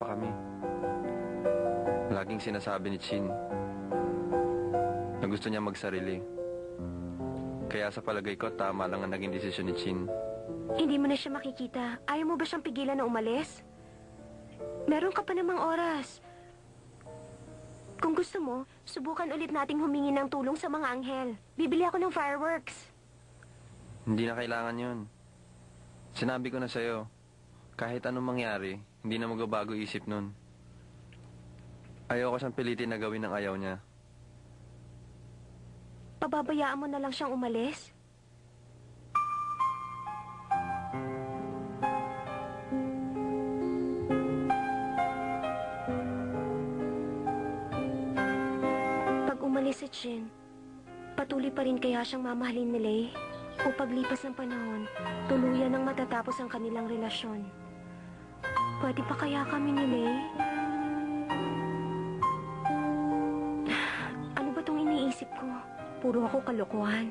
pa kami. Laging sinasabi ni Chin na gusto niya magsarili. Kaya sa palagay ko, tama lang ang naging desisyon ni Chin. Hindi mo na siya makikita. Ayaw mo ba siyang pigilan na umalis? Meron ka pa namang oras. Kung gusto mo, subukan ulit nating humingi ng tulong sa mga anghel. Bibili ako ng fireworks. Hindi na kailangan yun. Sinabi ko na sa'yo, kahit anong mangyari, hindi na magbabago isip nun. Ayoko siyang pilitin na gawin ng ayaw niya. Pababayaan mo na lang siyang umalis? Pag umalis si Chin, patuloy pa rin kaya siyang mamahalin ni Lei? O paglipas ng panahon, tuluyan nang matatapos ang kanilang relasyon? Pwede pa kaya kami ni Lei? Ano ba tong iniisip ko? Puro ako kalokohan.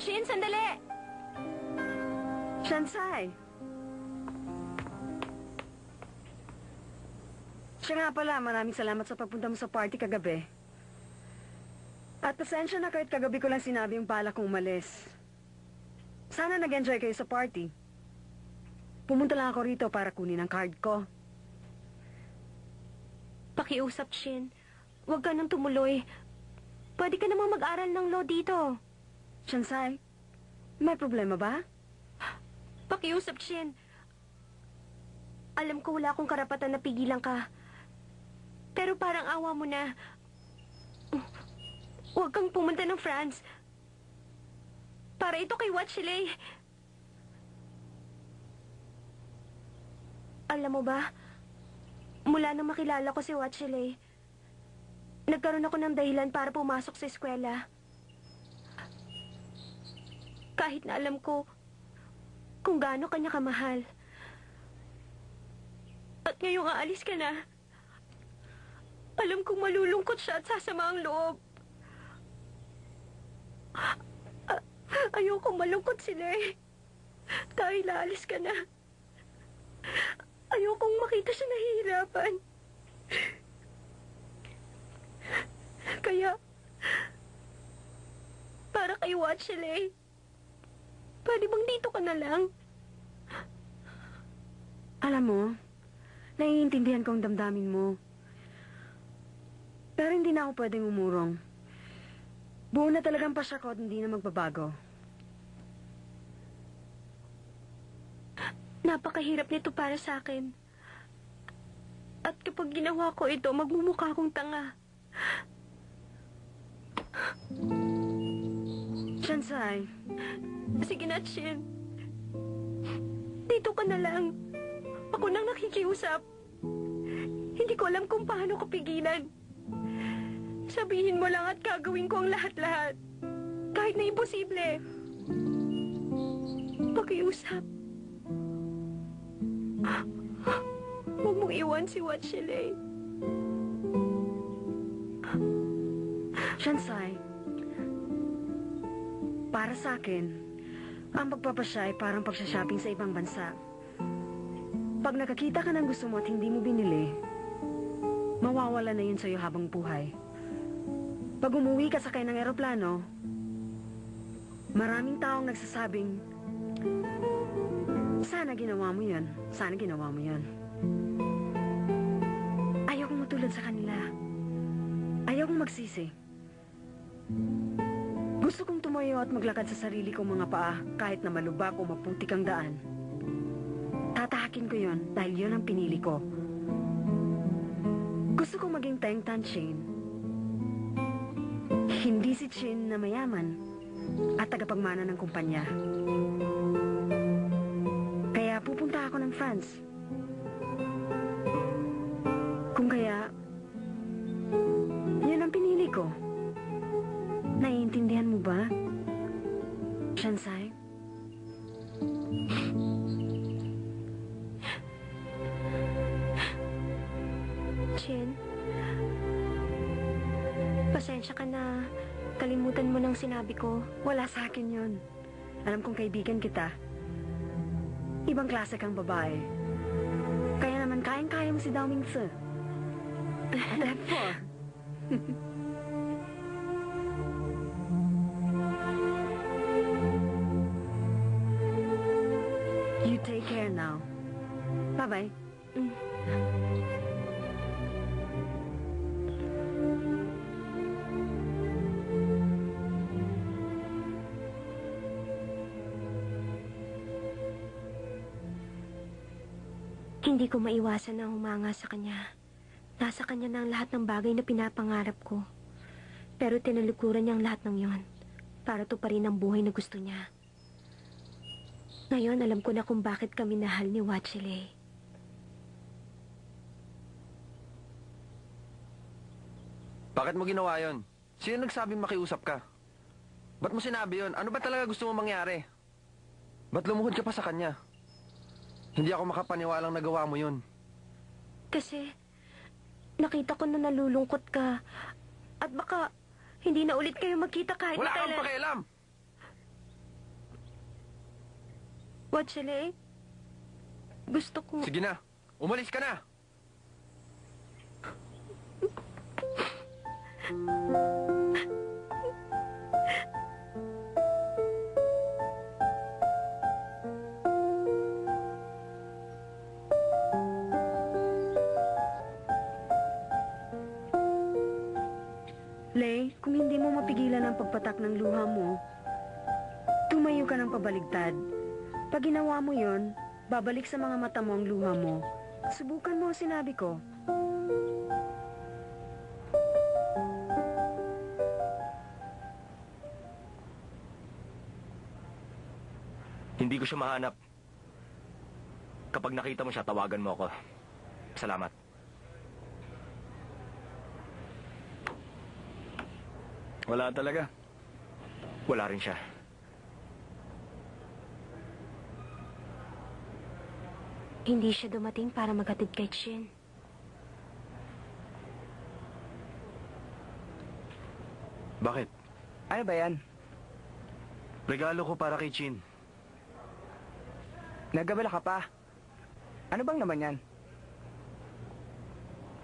Shin, sandali! Shansai! Siya nga pala, maraming salamat sa pagpunta mo sa party kagabi. At pasensya na kahit kagabi ko lang sinabi yung bala kong umalis. Sana nag-enjoy kayo sa party. Pumunta lang ako rito para kunin ang card ko. Pakiusap, Shin. Huwag ka nang tumuloy. Pwede ka namang mag-aral ng law dito. Shansai, may problema ba? Pakiusap, Shin. Alam ko wala akong karapatan na pigilan ka. Pero parang awa mo na. Huwag kang pumunta ng France. Para ito kay Watchley. Alam mo ba, mula nang makilala ko si Watchley, nagkaroon ako ng dahilan para pumasok sa eskwela. Kahit na alam ko kung gaano kanya kamahal. At ngayong aalis ka na, alam kong malulungkot siya at sasama ang loob. Ayokong malungkot sila eh. Dahil aalis ka na. Ayokong makita siya nahihirapan. Kaya, para kay Watchley, pwede bang dito ka na lang? Alam mo, naiintindihan ko ang damdamin mo. Pero hindi na ako pwedeng umurong. Buo na talagang pasya ko at hindi na magbabago. Napakahirap nito para sa akin. At kapag ginawa ko ito, magmumukha akong tanga. Shansai. Sige na, Chin. Dito ka na lang. Ako nang nakikiusap. Hindi ko alam kung paano ko pigilan. Sabihin mo lang at gagawin ko ang lahat-lahat. Kahit na imposible. Pakiusap. Huwag mong iwan si Watchley. Shansai, para sa akin, ang pagpapasya ay parang pagsha-shopping sa ibang bansa. Pag nakakita ka ng gusto mo at hindi mo binili, mawawala na yun sa'yo habang buhay. Pag umuwi ka sakay ng eroplano, maraming taong nagsasabing, sana ginawa mo yun, sana ginawa mo yun. Ayaw kong matulad sa kanila. Ayaw kong magsisi. Gusto kong tumayo at maglakad sa sarili kong mga paa kahit na malubak o maputik ang daan. Tatahakin ko yon dahil yon ang pinili ko. Gusto kong maging Teng Tan Chin. Hindi si Chin na mayaman at tagapagmana ng kumpanya. Kaya pupunta ako ng France. Kung kaya, yun ang pinili ko. Naiintindihan mo ba? Shansai? Chin, pasensya ka na. Kalimutan mo ng sinabi ko. Wala sa akin yun. Alam kong kaibigan kita. Ibang klase kang babae. Kaya naman kayang-kaya mo si Dao Mingse. Therefore, you take care now. Bye-bye. Hindi ko maiwasan na humanga sa kanya. Nasa kanya na ang lahat ng bagay na pinapangarap ko. Pero tinalikuran niya ang lahat ng yon para tuparin ang buhay na gusto niya. Ngayon, alam ko na kung bakit kami nahal ni Wachile. Bakit mo ginawa yon? Sino nagsabing makiusap ka? Ba't mo sinabi yon? Ano ba talaga gusto mo mangyari? Ba't lumuhod ka pa sa kanya? Hindi ako makapaniwalang nagawa mo yun. Kasi, nakita ko na nalulungkot ka. At baka, hindi na ulit kayo magkita kahit Wala kang kailan. pakialam! Wachile, gusto ko... Sige na, umalis ka na! Lay, kung hindi mo mapigilan ang pagpatak ng luha mo, tumayo ka ng pabaligtad. Pag ginawa mo yon, babalik sa mga mata mo ang luha mo. Subukan mo ang sinabi ko. Hindi ko siya mahanap. Kapag nakita mo siya, tawagan mo ako. Salamat. Wala talaga. Wala rin siya. Hindi siya dumating para maghatid kay Chin. Bakit? Ano ba yan? Regalo ko para kay Chin. Nagabala ka pa? Ano bang naman yan?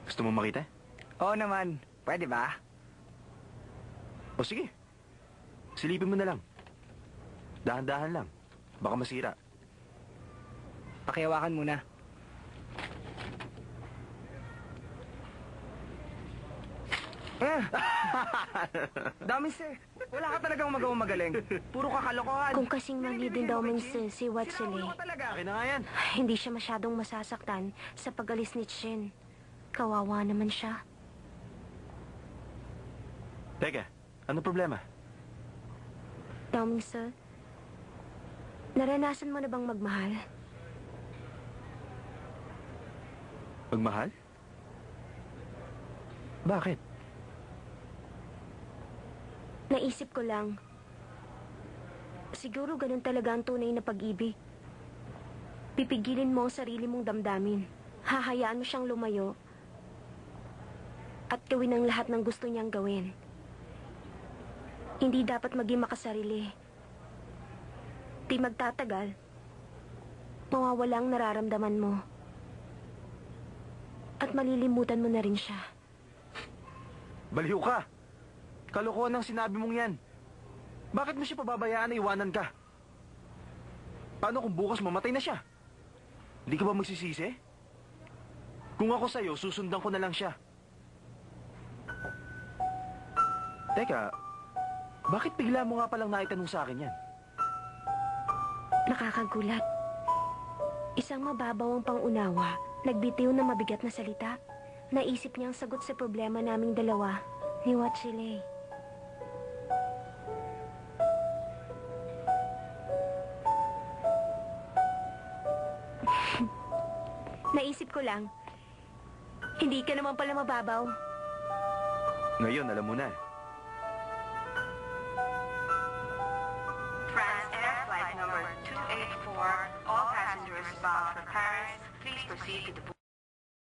Gusto mo makita? Oo naman. Pwede ba? O sige. Silipin mo na lang. Dahan-dahan lang. Baka masira. Pakihawakan muna. Dami sir. Wala ka talagang magawang magaling. Puro kakalokohan. Kung kasing mali din daw man si Wachile, Sinaulo ka talaga. Akin na nga yan. hindi siya masyadong masasaktan sa pag-alis ni Chin. Kawawa naman siya. Teka, ano problema? Daming sir, naranasan mo na bang magmahal? Magmahal? Bakit? Naisip ko lang. Siguro ganun talaga ang tunay na pag-ibig. Pipigilin mo ang sarili mong damdamin. Hahayaan mo siyang lumayo. At gawin ang lahat ng gusto niyang gawin. Hindi dapat maging makasarili. Di magtatagal. Mawawala ang nararamdaman mo. At malilimutan mo na rin siya. Baliw ka! Kalokohan ang sinabi mong yan. Bakit mo siya pababayaan na iwanan ka? Paano kung bukas mamatay na siya? Hindi ka ba magsisisi? Kung ako sa'yo, susundan ko na lang siya. Teka, bakit bigla mo nga palang naitanong sa akin yan? Nakakagulat. Isang mababaw ang pangunawa, nagbitiw ng mabigat na salita. Naisip niya ang sagot sa problema naming dalawa ni Wachile. Naisip ko lang, hindi ka naman pala mababaw. Ngayon, alam mo na. Press passengers bound for Paris, please proceed to the